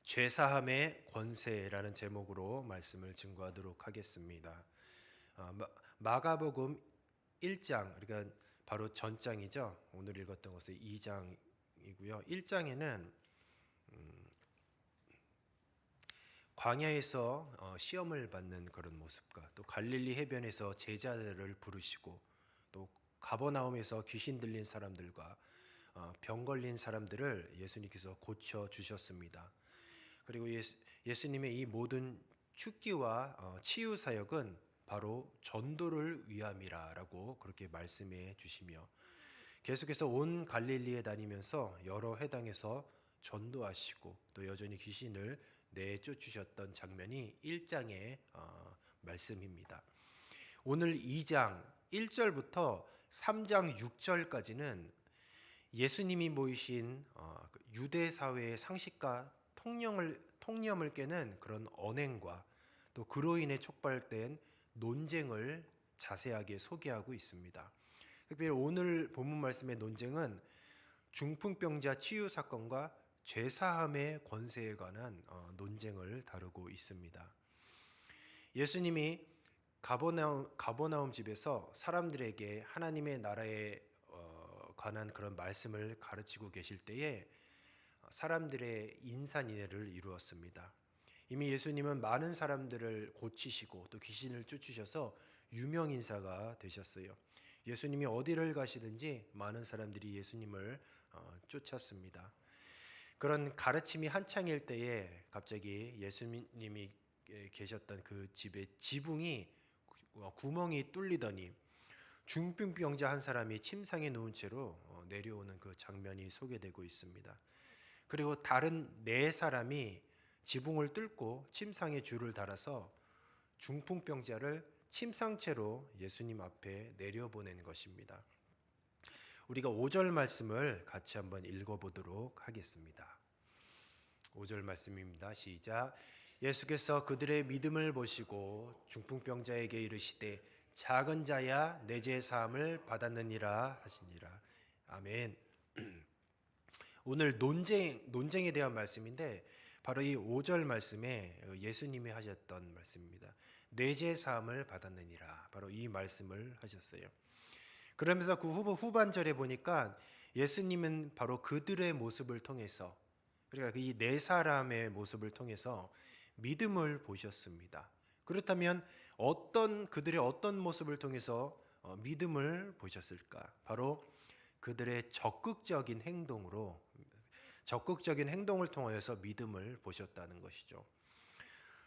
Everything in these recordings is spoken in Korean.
죄사함의 권세라는 제목으로 말씀을 증거하도록 하겠습니다. 마가복음 1장, 그러니까 바로 전장이죠. 오늘 읽었던 것은 2장이고요. 1장에는 광야에서 시험을 받는 그런 모습과 또 갈릴리 해변에서 제자들을 부르시고 또 가버나움에서 귀신 들린 사람들과 병 걸린 사람들을 예수님께서 고쳐 주셨습니다. 그리고 예수님의 이 모든 축기와 치유 사역은 바로 전도를 위함이라라고 그렇게 말씀해 주시며 계속해서 온 갈릴리에 다니면서 여러 회당에서 전도하시고 또 여전히 귀신을 내쫓으셨던 장면이 1장의 말씀입니다. 오늘 2장 1절부터 3장 6절까지는 예수님이 모이신 유대 사회의 상식과 통념을 깨는 그런 언행과 또 그로 인해 촉발된 논쟁을 자세하게 소개하고 있습니다. 특별히 오늘 본문 말씀의 논쟁은 중풍병자 치유 사건과 죄사함의 권세에 관한 논쟁을 다루고 있습니다. 예수님이 가버나움 집에서 사람들에게 하나님의 나라에 관한 그런 말씀을 가르치고 계실 때에 사람들의 인산인해를 이루었습니다. 이미 예수님은 많은 사람들을 고치시고 또 귀신을 쫓으셔서 유명 인사가 되셨어요. 예수님이 어디를 가시든지 많은 사람들이 예수님을 쫓았습니다. 그런 가르침이 한창일 때에 갑자기 예수님이 계셨던 그 집의 지붕이 구멍이 뚫리더니 중풍병자 한 사람이 침상에 누운 채로 내려오는 그 장면이 소개되고 있습니다. 그리고 다른 네 사람이 지붕을 뚫고 침상에 줄을 달아서 중풍병자를 침상채로 예수님 앞에 내려보낸 것입니다. 우리가 5절 말씀을 같이 한번 읽어보도록 하겠습니다. 5절 말씀입니다. 시작. 예수께서 그들의 믿음을 보시고 중풍병자에게 이르시되 작은 자야 내 죄 사함을 받았느니라 하시니라. 아멘. 오늘 논쟁에 대한 말씀인데 바로 이 5절 말씀에 예수님이 하셨던 말씀입니다. 내 죄 사함을 받았느니라. 바로 이 말씀을 하셨어요. 그러면서 그 후반절에 보니까 예수님은 바로 그들의 모습을 통해서, 그러니까 이 네 사람의 모습을 통해서 믿음을 보셨습니다. 그렇다면 그들의 어떤 모습을 통해서 믿음을 보셨을까? 바로 그들의 적극적인 행동을 통하여서 믿음을 보셨다는 것이죠.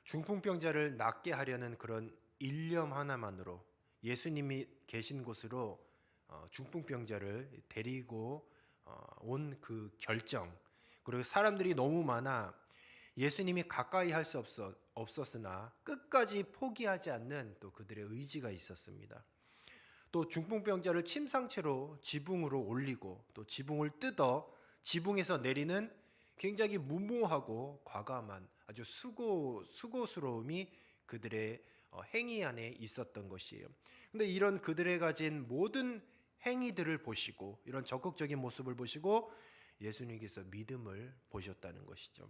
중풍병자를 낫게 하려는 그런 일념 하나만으로 예수님이 계신 곳으로 중풍병자를 데리고 온 그 결정, 그리고 사람들이 너무 많아 예수님이 가까이 할 수 없었으나 끝까지 포기하지 않는 또 그들의 의지가 있었습니다. 또 중풍병자를 침상채로 지붕으로 올리고 또 지붕을 뜯어 지붕에서 내리는 굉장히 무모하고 과감한 아주 수고스러움이 그들의 행위 안에 있었던 것이에요. 근데 이런 그들의 가진 모든 행위들을 보시고 이런 적극적인 모습을 보시고 예수님께서 믿음을 보셨다는 것이죠.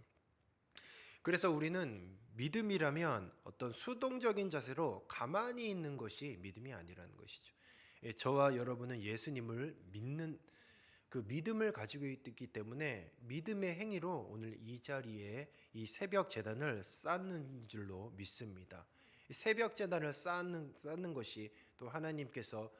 그래서 우리는 믿음이라면 어떤 수동적인 자세로 가만히 있는 것이 믿음이 아니라는 것이죠. 저와 여러분은 예수님을 믿는 그 믿음을 가지고 있기 때문에 믿음의 행위로 오늘 이 자리에 이 새벽 제단을 쌓는 줄로 믿습니다. 새벽 제단을 쌓는 것이 또 하나님께서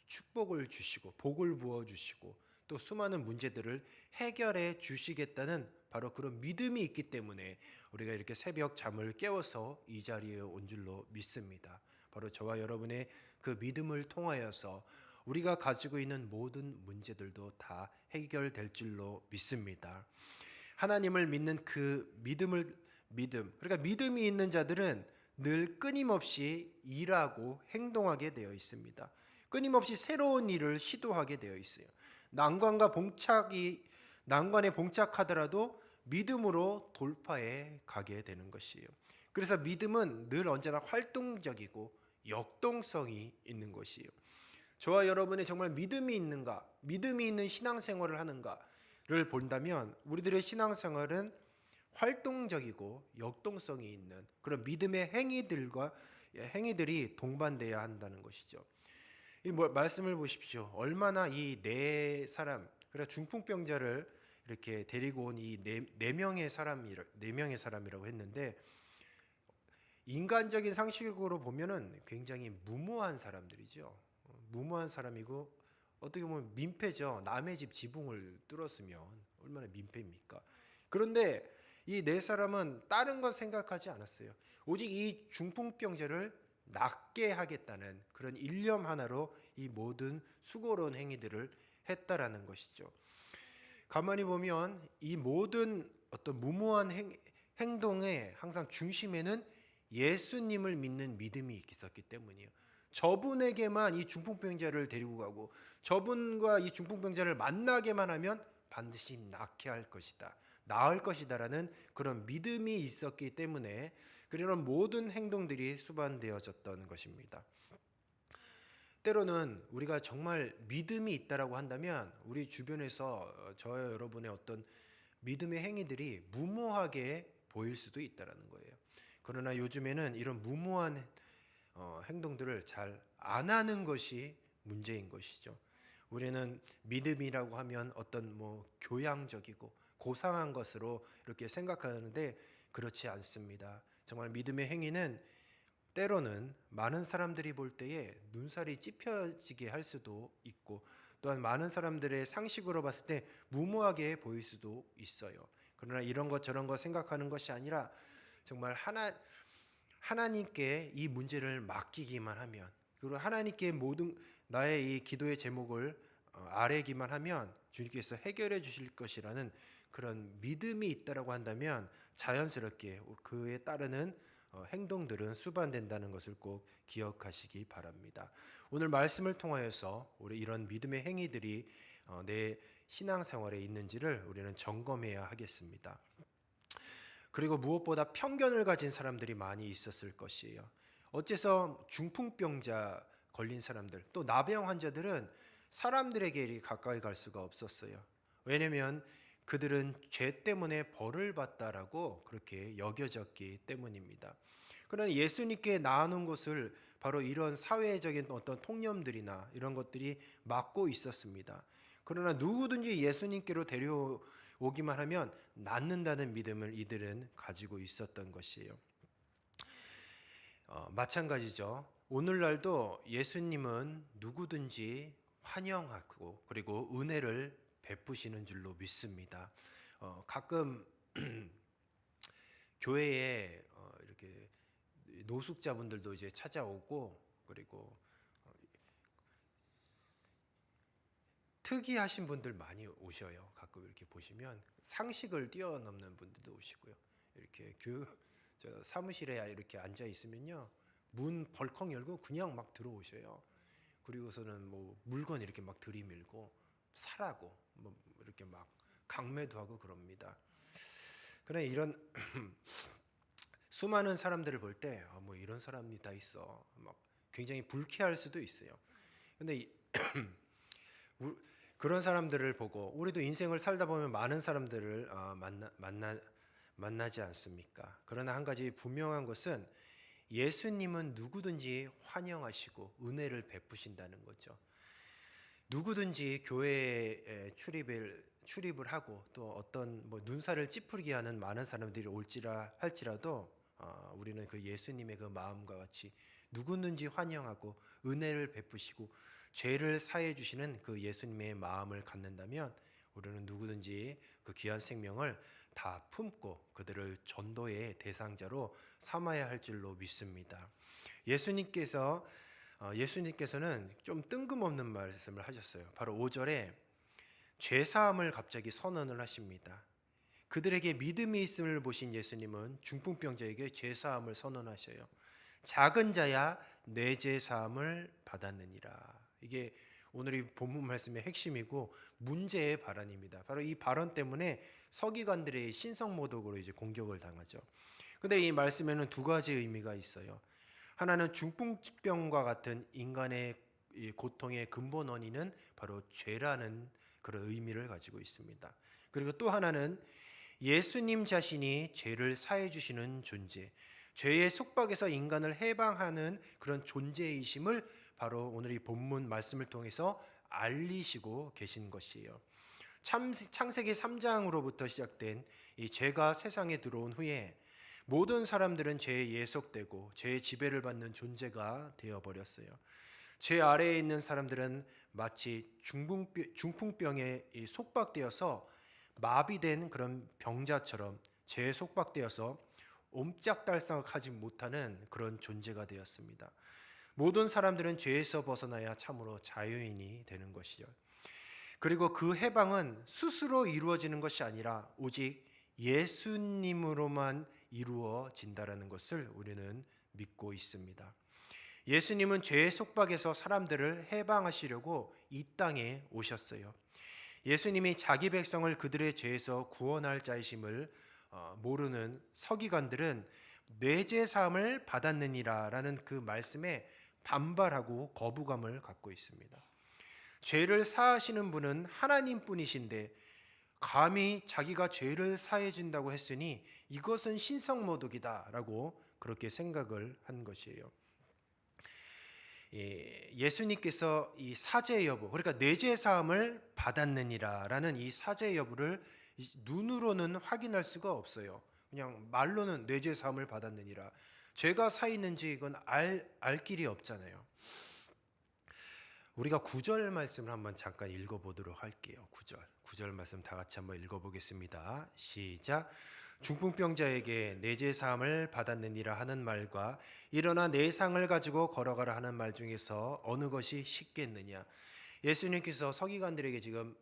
축복을 주시고 복을 부어 주시고 또 수많은 문제들을 해결해 주시겠다는 바로 그런 믿음이 있기 때문에 우리가 이렇게 새벽 잠을 깨워서 이 자리에 온 줄로 믿습니다. 바로 저와 여러분의 그 믿음을 통하여서 우리가 가지고 있는 모든 문제들도 다 해결될 줄로 믿습니다. 하나님을 믿는 그 믿음, 그러니까 믿음이 있는 자들은 늘 끊임없이 일하고 행동하게 되어 있습니다. 끊임없이 새로운 일을 시도하게 되어 있어요. 난관에 봉착하더라도 믿음으로 돌파해 가게 되는 것이에요. 그래서 믿음은 늘 언제나 활동적이고 역동성이 있는 것이에요. 저와 여러분이 정말 믿음이 있는가, 믿음이 있는 신앙생활을 하는가를 본다면 우리들의 신앙생활은 활동적이고 역동성이 있는 그런 믿음의 행위들이 동반돼야 한다는 것이죠. 이 말씀을 보십시오. 얼마나 이 네 사람, 그래 중풍병자를 이렇게 데리고 온 이 네 명의 사람이라고 했는데, 인간적인 상식으로 보면은 굉장히 무모한 사람들이죠. 무모한 사람이고 어떻게 보면 민폐죠. 남의 집 지붕을 뚫었으면 얼마나 민폐입니까? 그런데 이 네 사람은 다른 것 생각하지 않았어요. 오직 이 중풍병자를 낫게 하겠다는 그런 일념 하나로 이 모든 수고로운 행위들을 했다라는 것이죠. 가만히 보면 이 모든 어떤 무모한 행동의 항상 중심에는 예수님을 믿는 믿음이 있었기 때문이에요. 저분에게만 이 중풍병자를 데리고 가고 저분과 이 중풍병자를 만나게만 하면 반드시 낫게 할 것이다, 나을 것이다라는 그런 믿음이 있었기 때문에 그런 모든 행동들이 수반되어졌던 것입니다. 때로는 우리가 정말 믿음이 있다라고 한다면 우리 주변에서 저와 여러분의 어떤 믿음의 행위들이 무모하게 보일 수도 있다라는 거예요. 그러나 요즘에는 이런 무모한 행동들을 잘 안 하는 것이 문제인 것이죠. 우리는 믿음이라고 하면 어떤 교양적이고 고상한 것으로 이렇게 생각하는데 그렇지 않습니다. 정말 믿음의 행위는 때로는 많은 사람들이 볼 때에 눈살이 찌푸지게 할 수도 있고, 또한 많은 사람들의 상식으로 봤을 때 무모하게 보일 수도 있어요. 그러나 이런 것 저런 것 생각하는 것이 아니라 정말 하나님께 이 문제를 맡기기만 하면, 그리고 하나님께 모든 나의 이 기도의 제목을 아뢰기만 하면 주님께서 해결해 주실 것이라는 그런 믿음이 있다라고 한다면 자연스럽게 그에 따르는 행동들은 수반된다는 것을 꼭 기억하시기 바랍니다. 오늘 말씀을 통하여서 우리 이런 믿음의 행위들이 내 신앙생활에 있는지를 우리는 점검해야 하겠습니다. 그리고 무엇보다 편견을 가진 사람들이 많이 있었을 것이에요. 어째서 중풍병자 걸린 사람들, 또 나병 환자들은 사람들에게 이리 가까이 갈 수가 없었어요. 왜냐하면 그들은 죄 때문에 벌을 받다라고 그렇게 여겨졌기 때문입니다. 그러나 예수님께 나아오는 것을 바로 이런 사회적인 어떤 통념들이나 이런 것들이 막고 있었습니다. 그러나 누구든지 예수님께로 데려오기만 하면 낫는다는 믿음을 이들은 가지고 있었던 것이에요. 마찬가지죠. 오늘날도 예수님은 누구든지 환영하고 그리고 은혜를 베푸시는 줄로 믿습니다. 가끔 교회에 이렇게 노숙자분들도 이제 찾아오고, 그리고 특이하신 분들 많이 오셔요. 가끔 이렇게 보시면 상식을 뛰어넘는 분들도 오시고요. 이렇게 저 사무실에 이렇게 앉아 있으면요, 문 벌컥 열고 그냥 막 들어오셔요. 그리고서는 물건 이렇게 막 들이밀고 사라고 이렇게 막 강매도 하고 그럽니다. 그래 이런 수많은 사람들을 볼 때 이런 사람이 다 있어, 막 굉장히 불쾌할 수도 있어요. 근데 그런 사람들을 보고 우리도 인생을 살다 보면 많은 사람들을 만나지 않습니까? 그러나 한 가지 분명한 것은 예수님은 누구든지 환영하시고 은혜를 베푸신다는 거죠. 누구든지 교회에 출입을 하고 또 어떤 눈살을 찌푸리게 하는 많은 사람들이 할지라도 우리는 그 예수님의 그 마음과 같이 누구든지 환영하고 은혜를 베푸시고 죄를 사해 주시는 그 예수님의 마음을 갖는다면 우리는 누구든지 그 귀한 생명을 다 품고 그들을 전도의 대상자로 삼아야 할 줄로 믿습니다. 예수님께서는 좀 뜬금없는 말씀을 하셨어요. 바로 5절에 죄사함을 갑자기 선언을 하십니다. 그들에게 믿음이 있음을 보신 예수님은 중풍병자에게 죄사함을 선언하셔요. 작은 자야 내 죄사함을 받았느니라. 이게 오늘 이 본문 말씀의 핵심이고 문제의 발언입니다. 바로 이 발언 때문에 서기관들의 신성모독으로 이제 공격을 당하죠. 근데 이 말씀에는 두 가지 의미가 있어요. 하나는 중풍병과 같은 인간의 고통의 근본 원인은 바로 죄라는 그런 의미를 가지고 있습니다. 그리고 또 하나는 예수님 자신이 죄를 사해 주시는 존재, 죄의 속박에서 인간을 해방하는 그런 존재이심을 바로 오늘 이 본문 말씀을 통해서 알리시고 계신 것이에요. 창세기 3장으로부터 시작된 이 죄가 세상에 들어온 후에 모든 사람들은 죄에 예속되고 죄의 지배를 받는 존재가 되어버렸어요. 죄 아래에 있는 사람들은 마치 중풍병에 속박되어서 마비된 그런 병자처럼 죄에 속박되어서 옴짝달싹하지 못하는 그런 존재가 되었습니다. 모든 사람들은 죄에서 벗어나야 참으로 자유인이 되는 것이죠. 그리고 그 해방은 스스로 이루어지는 것이 아니라 오직 예수님으로만 이루어진다라는 것을 우리는 믿고 있습니다. 예수님은 죄의 속박에서 사람들을 해방하시려고 이 땅에 오셨어요. 예수님이 자기 백성을 그들의 죄에서 구원할 자이심을 모르는 서기관들은 내 죄 사함을 받았느니라라는 그 말씀에 반발하고 거부감을 갖고 있습니다. 죄를 사하시는 분은 하나님뿐이신데 감히 자기가 죄를 사해 준다고 했으니 이것은 신성모독이다라고 그렇게 생각을 한 것이에요. 예수님께서 이 사죄 여부, 그러니까 내 죄 사함을 받았느니라라는 이 사죄 여부를 눈으로는 확인할 수가 없어요. 그냥 말로는 내 죄 사함을 받았느니라. 죄가 사 있는지 이건 알 길이 없잖아요. 우리가 9절 말씀을 한번 잠깐 읽어보도록 할게요. 9절 말씀 다 같이 한번 읽어보겠습니다. 시작. 중풍병자에게 내 죄 사함을 받았느니라 하는 말과 일어나 내 상을 가지고 걸어가라 하는 말 중에서 어느 것이 쉽겠느냐. 예수님께서 서기관들에게 지금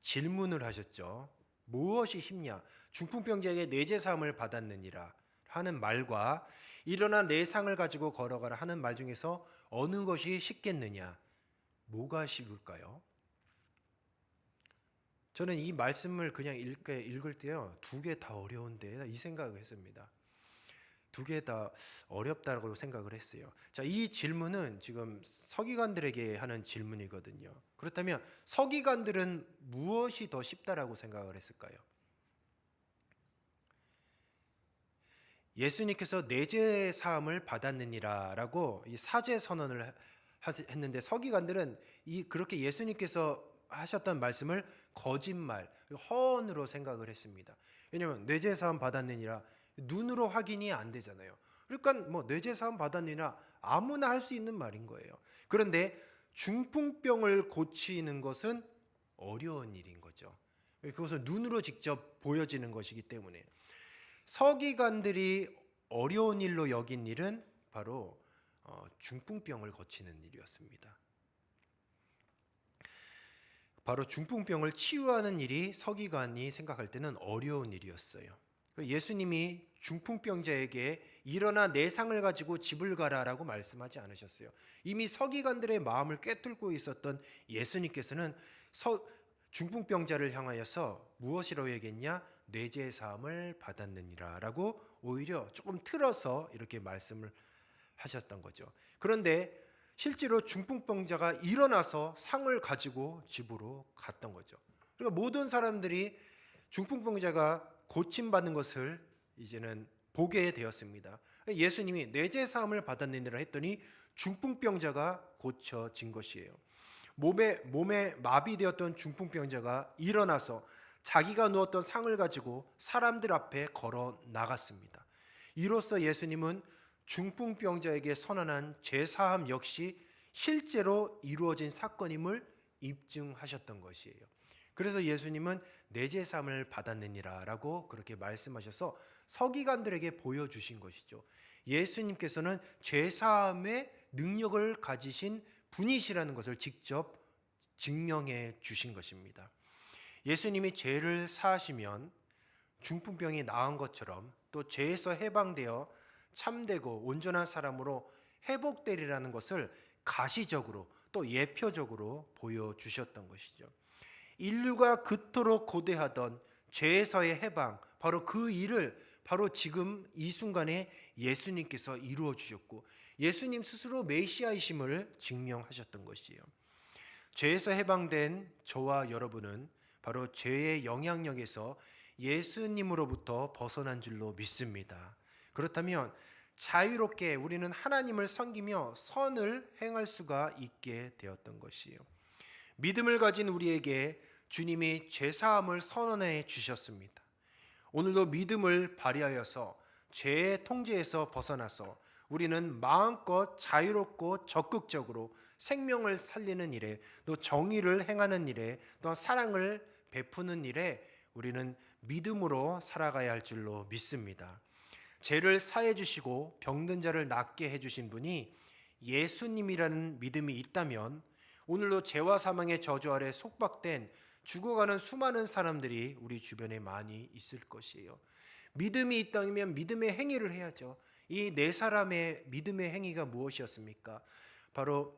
질문을 하셨죠. 무엇이 쉽냐? 중풍병자에게 내 죄 사함을 받았느니라 하는 말과 일어나 내 상을 가지고 걸어가라 하는 말 중에서 어느 것이 쉽겠느냐? 뭐가 쉬울까요? 저는 이 말씀을 그냥 읽을 때요, 두 개 다 어려운데 이 생각을 했습니다. 두 개 다 어렵다고 생각을 했어요. 자, 이 질문은 지금 서기관들에게 하는 질문이거든요. 그렇다면 서기관들은 무엇이 더 쉽다라고 생각을 했을까요? 예수님께서 내 죄 사함을 받았느니라라고 이 사죄 선언을 했는데 서기관들은 그렇게 예수님께서 하셨던 말씀을 거짓말, 허언으로 생각을 했습니다. 왜냐하면 내 죄 사함 받았느니라 눈으로 확인이 안 되잖아요. 그러니까 뭐 내 죄 사함 받았느니라 아무나 할 수 있는 말인 거예요. 그런데 중풍병을 고치는 것은 어려운 일인 거죠. 그것은 눈으로 직접 보여지는 것이기 때문에 서기관들이 어려운 일로 여긴 일은 바로 중풍병을 고치는 일이었습니다. 바로 중풍병을 치유하는 일이 서기관이 생각할 때는 어려운 일이었어요. 예수님이 중풍병자에게 일어나 내 상을 가지고 집을 가라라고 말씀하지 않으셨어요. 이미 서기관들의 마음을 꿰뚫고 있었던 예수님께서는 중풍병자를 향하여서 무엇이라고 얘기했냐? 내 죄 사함을 받았느니라라고 오히려 조금 틀어서 이렇게 말씀을 하셨던 거죠. 그런데 실제로 중풍병자가 일어나서 상을 가지고 집으로 갔던 거죠. 그러니까 모든 사람들이 중풍병자가 고침받는 것을 이제는 보게 되었습니다. 예수님이 내 죄 사함을 받았느니라 했더니 중풍병자가 고쳐진 것이에요. 몸에 마비되었던 중풍병자가 일어나서 자기가 누웠던 상을 가지고 사람들 앞에 걸어 나갔습니다. 이로써 예수님은 중풍병자에게 선언한 죄사함 역시 실제로 이루어진 사건임을 입증하셨던 것이에요. 그래서 예수님은 내 죄사함을 받았느니라라고 그렇게 말씀하셔서 서기관들에게 보여주신 것이죠. 예수님께서는 죄사함의 능력을 가지신 분이시라는 것을 직접 증명해 주신 것입니다. 예수님이 죄를 사하시면 중풍병이 나은 것처럼 또 죄에서 해방되어 참되고 온전한 사람으로 회복되리라는 것을 가시적으로 또 예표적으로 보여주셨던 것이죠. 인류가 그토록 고대하던 죄에서의 해방, 바로 그 일을 바로 지금 이 순간에 예수님께서 이루어 주셨고 예수님 스스로 메시아이심을 증명하셨던 것이에요. 죄에서 해방된 저와 여러분은 바로 죄의 영향력에서 예수님으로부터 벗어난 줄로 믿습니다. 그렇다면 자유롭게 우리는 하나님을 섬기며 선을 행할 수가 있게 되었던 것이에요. 믿음을 가진 우리에게 주님이 죄사함을 선언해 주셨습니다. 오늘도 믿음을 발휘하여서 죄의 통제에서 벗어나서 우리는 마음껏 자유롭고 적극적으로 생명을 살리는 일에, 또 정의를 행하는 일에, 또 사랑을 베푸는 일에 우리는 믿음으로 살아가야 할 줄로 믿습니다. 죄를 사해 주시고 병든 자를 낫게 해 주신 분이 예수님이라는 믿음이 있다면 오늘도 죄와 사망의 저주 아래 속박된 죽어가는 수많은 사람들이 우리 주변에 많이 있을 것이에요. 믿음이 있다면 믿음의 행위를 해야죠. 이 네 사람의 믿음의 행위가 무엇이었습니까? 바로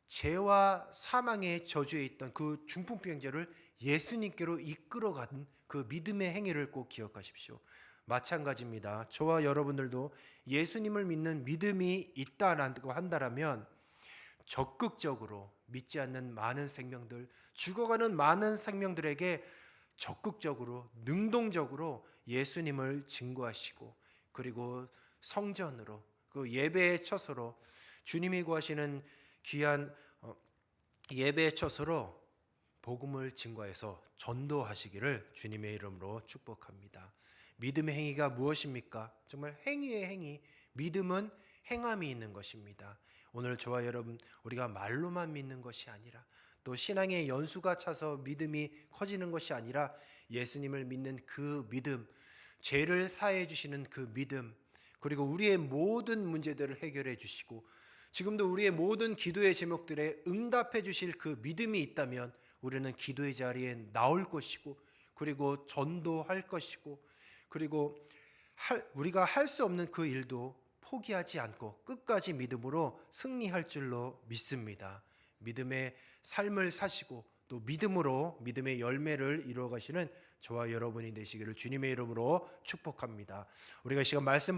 죄와 사망의 저주에 있던 그 중풍병자를 예수님께로 이끌어간 그 믿음의 행위를 꼭 기억하십시오. 마찬가지입니다. 저와 여러분들도 예수님을 믿는 믿음이 있다고 한다면 적극적으로 믿지 않는 많은 생명들, 죽어가는 많은 생명들에게 적극적으로 능동적으로 예수님을 증거하시고, 그리고 성전으로 그 예배의 처소로 주님이 구하시는 귀한 예배의 처소로 복음을 증거해서 전도하시기를 주님의 이름으로 축복합니다. 믿음의 행위가 무엇입니까? 정말 행위의 행위. 믿음은 행함이 있는 것입니다. 오늘 저와 여러분, 우리가 말로만 믿는 것이 아니라, 또 신앙의 연수가 차서 믿음이 커지는 것이 아니라 예수님을 믿는 그 믿음, 죄를 사해 주시는 그 믿음, 그리고 우리의 모든 문제들을 해결해 주시고 지금도 우리의 모든 기도의 제목들에 응답해 주실 그 믿음이 있다면 우리는 기도의 자리에 나올 것이고, 그리고 전도할 것이고, 그리고 우리가 할 수 없는 그 일도 포기하지 않고 끝까지 믿음으로 승리할 줄로 믿습니다. 믿음의 삶을 사시고 또 믿음으로 믿음의 열매를 이루어 가시는 저와 여러분이 되시기를 주님의 이름으로 축복합니다. 우리가 시간 말씀